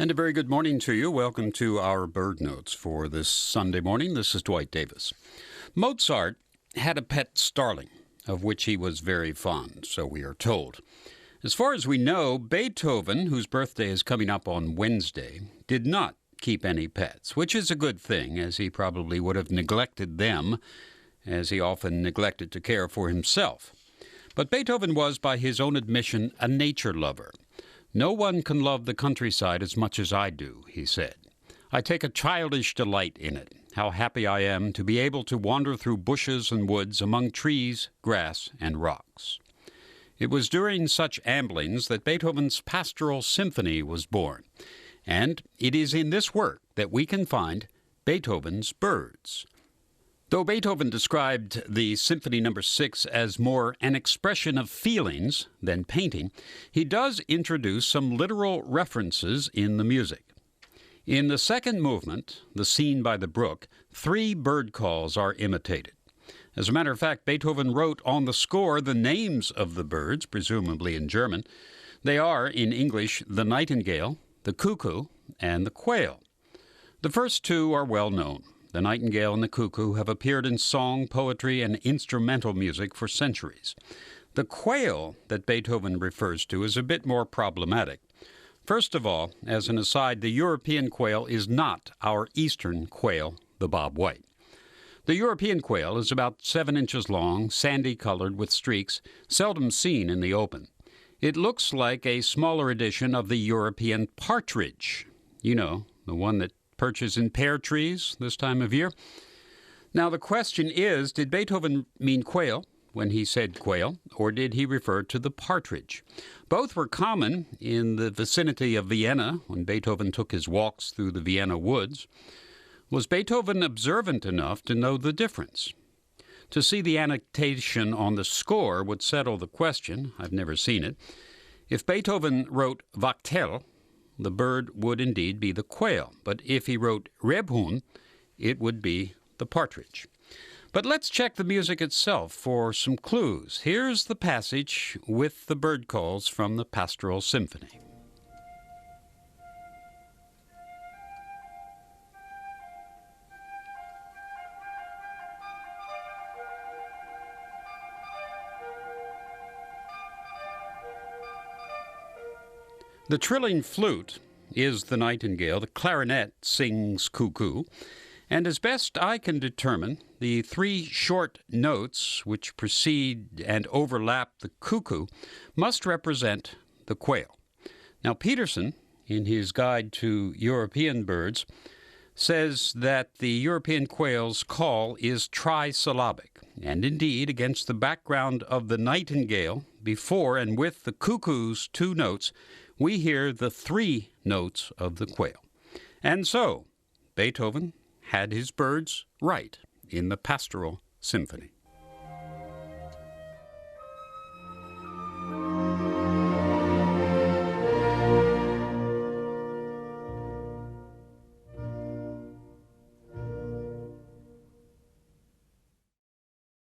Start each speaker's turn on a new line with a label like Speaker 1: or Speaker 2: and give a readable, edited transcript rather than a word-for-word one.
Speaker 1: And a very good morning to you. Welcome to our Bird Notes for this Sunday morning. This is Dwight Davis. Mozart had a pet starling, of which he was very fond, so we are told. As far as we know, Beethoven, whose birthday is coming up on Wednesday, did not keep any pets, which is a good thing, as he probably would have neglected them, as he often neglected to care for himself. But Beethoven was, by his own admission, a nature lover. "No one can love the countryside as much as I do," he said. "I take a childish delight in it. How happy I am to be able to wander through bushes and woods among trees, grass, and rocks." It was during such amblings that Beethoven's Pastoral Symphony was born, and it is in this work that we can find Beethoven's birds. Though Beethoven described the Symphony No. 6 as more an expression of feelings than painting, he does introduce some literal references in the music. In the second movement, the scene by the brook, 3 bird calls are imitated. As a matter of fact, Beethoven wrote on the score the names of the birds, presumably in German. They are, in English, the nightingale, the cuckoo, and the quail. The first 2 are well known. The nightingale and the cuckoo have appeared in song, poetry, and instrumental music for centuries. The quail that Beethoven refers to is a bit more problematic. First of all, as an aside, the European quail is not our eastern quail, the bobwhite. The European quail is about 7 inches long, sandy-colored with streaks, seldom seen in the open. It looks like a smaller edition of the European partridge. You know, the one that perches in pear trees this time of year. Now the question is, did Beethoven mean quail when he said quail, or did he refer to the partridge? Both were common in the vicinity of Vienna when Beethoven took his walks through the Vienna woods. Was Beethoven observant enough to know the difference? To see the annotation on the score would settle the question. I've never seen it. If Beethoven wrote Wachtel, the bird would indeed be the quail, but if he wrote Rebhuhn, it would be the partridge. But let's check the music itself for some clues. Here's the passage with the bird calls from the Pastoral Symphony. The trilling flute is the nightingale, the clarinet sings cuckoo, and as best I can determine, the 3 short notes which precede and overlap the cuckoo must represent the quail. Now Peterson, in his Guide to European Birds, says that the European quail's call is trisyllabic, and indeed, against the background of the nightingale, before and with the cuckoo's 2 notes, we hear the 3 notes of the quail. And so, Beethoven had his birds right in the Pastoral Symphony.